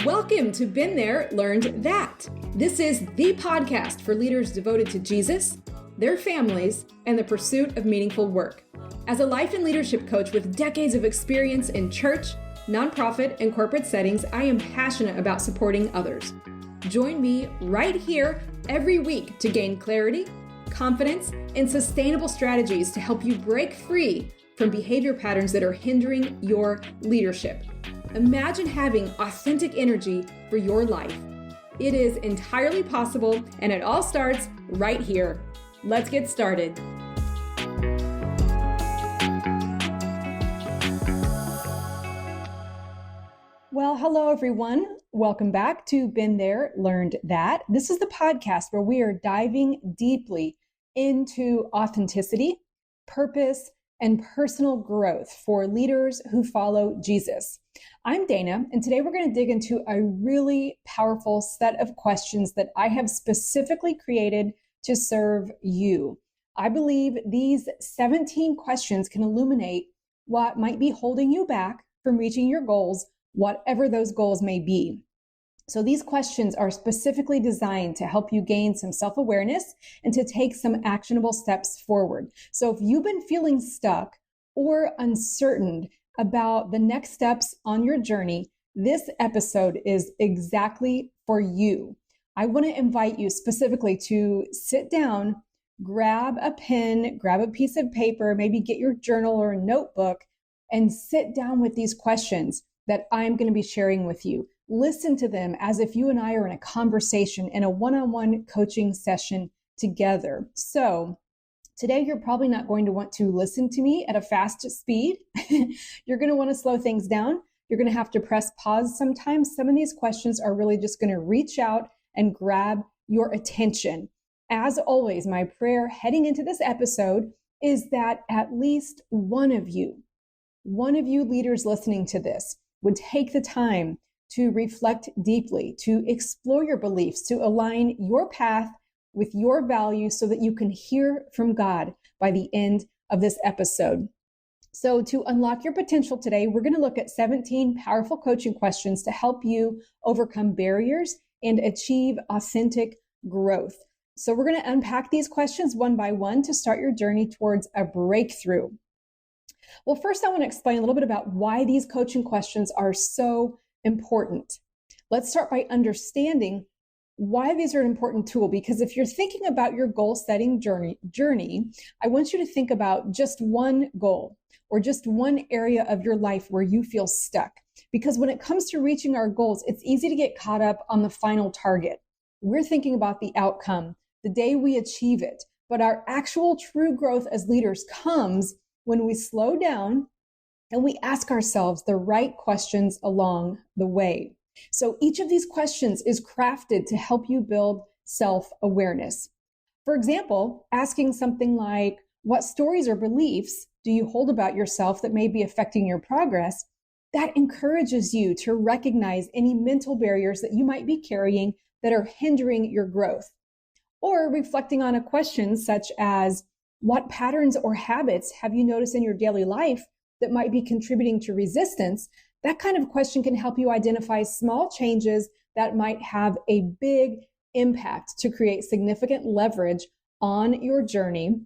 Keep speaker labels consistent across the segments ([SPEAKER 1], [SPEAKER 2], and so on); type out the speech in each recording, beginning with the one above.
[SPEAKER 1] Welcome to Been There, Learned That. This is the podcast for leaders devoted to Jesus, their families, and the pursuit of meaningful work. As a life and leadership coach with decades of experience in church, nonprofit, and corporate settings, I am passionate about supporting others. Join me right here every week to gain clarity, confidence, and sustainable strategies to help you break free from behavior patterns that are hindering your leadership. Imagine having authentic energy for your life. It is entirely possible, and it all starts right here. Let's get started. Well, hello, everyone. Welcome back to Been There, Learned That. This is the podcast where we are diving deeply into authenticity, purpose, and personal growth for leaders who follow Jesus. I'm Dana, and today we're going to dig into a really powerful set of questions that I have specifically created to serve you. I believe these 17 questions can illuminate what might be holding you back from reaching your goals, whatever those goals may be. So these questions are specifically designed to help you gain some self-awareness and to take some actionable steps forward. So if you've been feeling stuck or uncertain about the next steps on your journey, this episode is exactly for you. I want to invite you specifically to sit down, grab a pen, grab a piece of paper, maybe get your journal or a notebook, and sit down with these questions that I'm going to be sharing with you. Listen to them as if you and I are in a conversation in a one-on-one coaching session together. So today, you're probably not going to want to listen to me at a fast speed. You're going to want to slow things down. You're going to have to press pause sometimes. Some of these questions are really just going to reach out and grab your attention. As always, my prayer heading into this episode is that at least one of you leaders listening to this would take the time to reflect deeply, to explore your beliefs, to align your path with your values so that you can hear from God by the end of this episode. So to unlock your potential today, we're going to look at 17 powerful coaching questions to help you overcome barriers and achieve authentic growth. So we're going to unpack these questions one by one to start your journey towards a breakthrough. Well, first I want to explain a little bit about why these coaching questions are so important. Let's start by understanding why these are an important tool, because if you're thinking about your goal setting journey, I want you to think about just one goal or just one area of your life where you feel stuck. Because when it comes to reaching our goals, it's easy to get caught up on the final target. We're thinking about the outcome, the day we achieve it. But our actual true growth as leaders comes when we slow down and we ask ourselves the right questions along the way. So each of these questions is crafted to help you build self-awareness. For example, asking something like, what stories or beliefs do you hold about yourself that may be affecting your progress? That encourages you to recognize any mental barriers that you might be carrying that are hindering your growth. Or reflecting on a question such as, what patterns or habits have you noticed in your daily life that might be contributing to resistance? That kind of question can help you identify small changes that might have a big impact to create significant leverage on your journey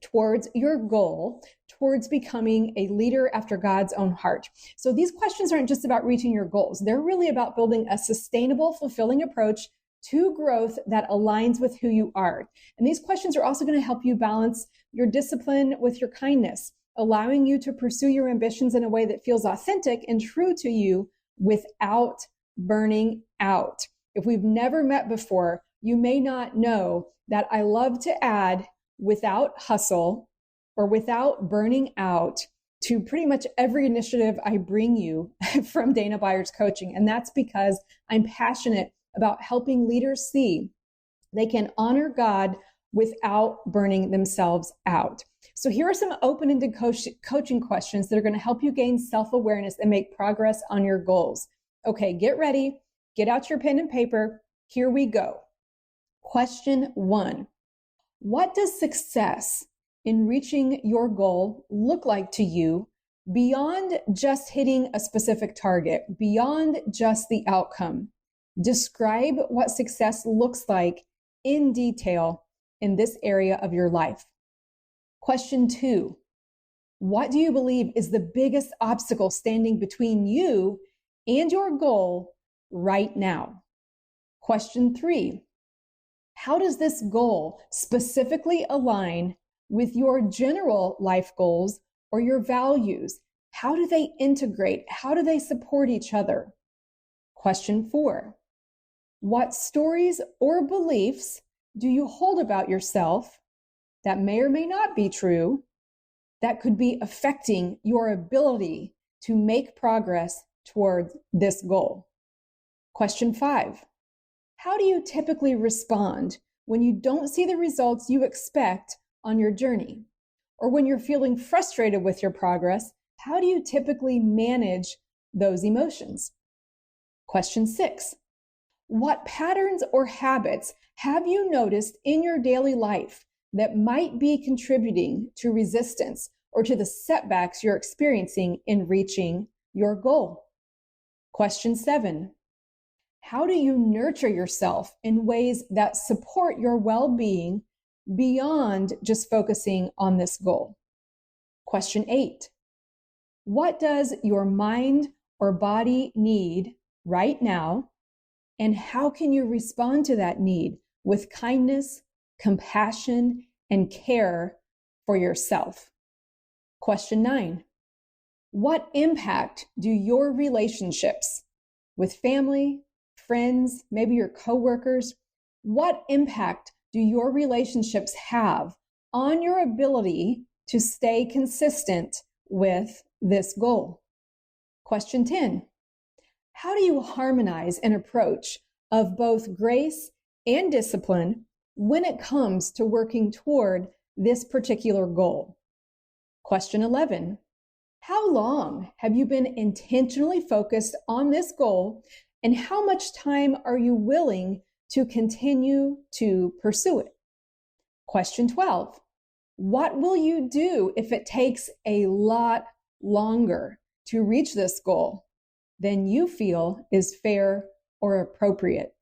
[SPEAKER 1] towards your goal, towards becoming a leader after God's own heart. So these questions aren't just about reaching your goals. They're really about building a sustainable, fulfilling approach to growth that aligns with who you are. And these questions are also going to help you balance your discipline with your kindness, allowing you to pursue your ambitions in a way that feels authentic and true to you without burning out. If we've never met before, you may not know that I love to add without hustle or without burning out to pretty much every initiative I bring you from Dana Byers Coaching. And that's because I'm passionate about helping leaders see they can honor God without burning themselves out. So here are some open-ended coaching questions that are going to help you gain self-awareness and make progress on your goals. Okay, get ready. Get out your pen and paper. Here we go. Question 1. What does success in reaching your goal look like to you Beyond just hitting a specific target, beyond just the outcome, describe what success looks like in detail in this area of your life. Question 2, what do you believe is the biggest obstacle standing between you and your goal right now? Question 3, how does this goal specifically align with your general life goals or your values? How do they integrate? How do they support each other? Question 4, what stories or beliefs do you hold about yourself that may or may not be true, that could be affecting your ability to make progress towards this goal? Question 5, how do you typically respond when you don't see the results you expect on your journey? Or when you're feeling frustrated with your progress, how do you typically manage those emotions? Question 6, what patterns or habits have you noticed in your daily life that might be contributing to resistance or to the setbacks you're experiencing in reaching your goal? Question 7, how do you nurture yourself in ways that support your well-being beyond just focusing on this goal? Question 8, what does your mind or body need right now, and how can you respond to that need with kindness, compassion, and care for yourself? Question 9, what impact do your relationships with family, friends, maybe your coworkers, what impact do your relationships have on your ability to stay consistent with this goal? Question 10, how do you harmonize an approach of both grace and discipline when it comes to working toward this particular goal? Question 11, how long have you been intentionally focused on this goal, and how much time are you willing to continue to pursue it? Question 12, what will you do if it takes a lot longer to reach this goal than you feel is fair or appropriate?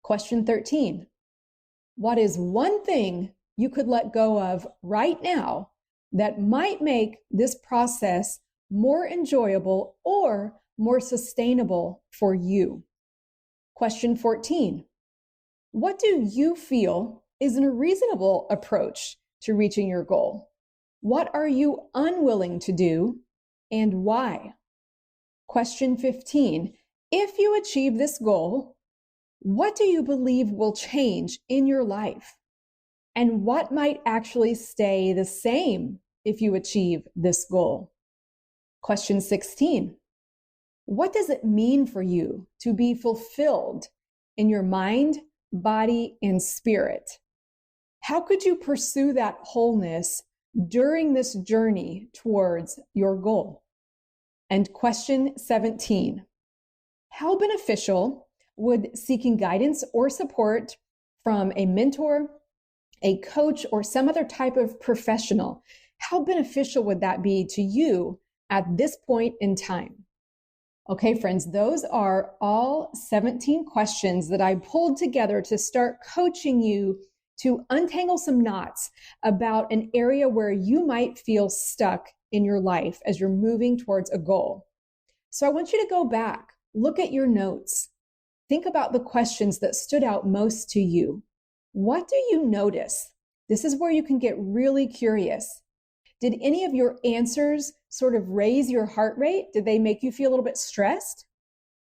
[SPEAKER 1] Question 13, what is one thing you could let go of right now that might make this process more enjoyable or more sustainable for you? Question 14, what do you feel is a reasonable approach to reaching your goal? What are you unwilling to do, and why? Question 15, if you achieve this goal, what do you believe will change in your life? And what might actually stay the same if you achieve this goal? Question 16, what does it mean for you to be fulfilled in your mind, body, and spirit? How could you pursue that wholeness during this journey towards your goal? And question 17, how beneficial would seeking guidance or support from a mentor, a coach, or some other type of professional, how beneficial would that be to you at this point in time? Okay, friends, those are all 17 questions that I pulled together to start coaching you to untangle some knots about an area where you might feel stuck in your life as you're moving towards a goal. So I want you to go back, look at your notes, think about the questions that stood out most to you. What do you notice? This is where you can get really curious. Did any of your answers sort of raise your heart rate? Did they make you feel a little bit stressed?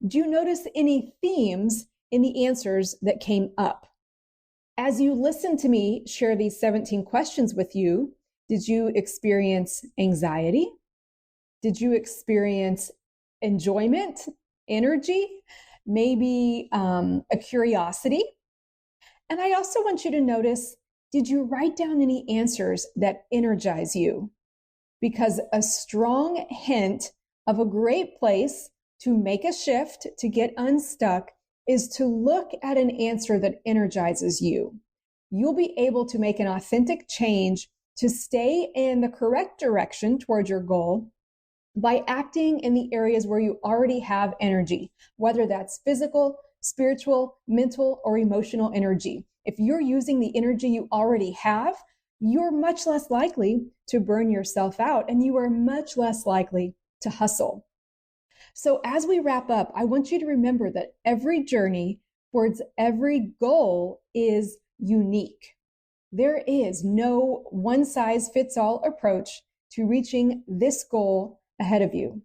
[SPEAKER 1] Do you notice any themes in the answers that came up? As you listen to me share these 17 questions with you, did you experience anxiety? Did you experience enjoyment, energy, maybe a curiosity? And I also want you to notice, did you write down any answers that energize you? Because a strong hint of a great place to make a shift, to get unstuck, is to look at an answer that energizes you. You'll be able to make an authentic change to stay in the correct direction towards your goal by acting in the areas where you already have energy, whether that's physical, spiritual, mental, or emotional energy. If you're using the energy you already have, you're much less likely to burn yourself out, and you are much less likely to hustle. So as we wrap up, I want you to remember that every journey towards every goal is unique. There is no one-size-fits-all approach to reaching this goal ahead of you.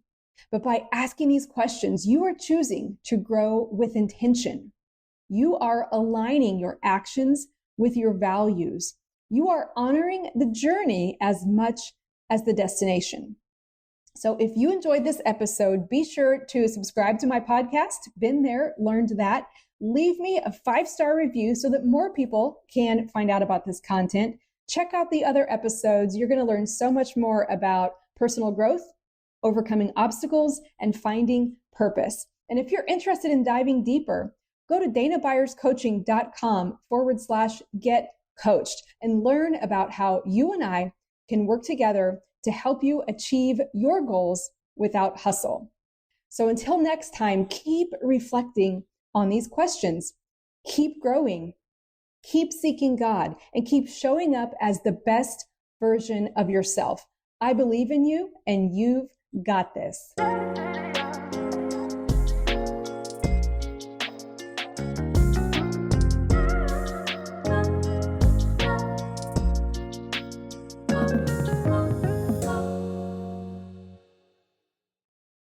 [SPEAKER 1] But by asking these questions, you are choosing to grow with intention. You are aligning your actions with your values. You are honoring the journey as much as the destination. So if you enjoyed this episode, be sure to subscribe to my podcast, Been There, Learned That. Leave me a 5-star review so that more people can find out about this content. Check out the other episodes. You're going to learn so much more about personal growth, overcoming obstacles, and finding purpose. And if you're interested in diving deeper, go to danabyers.coaching.com/get coached and learn about how you and I can work together to help you achieve your goals without hustle. So until next time, keep reflecting on these questions, keep growing, keep seeking God, and keep showing up as the best version of yourself. I believe in you, and you've got this.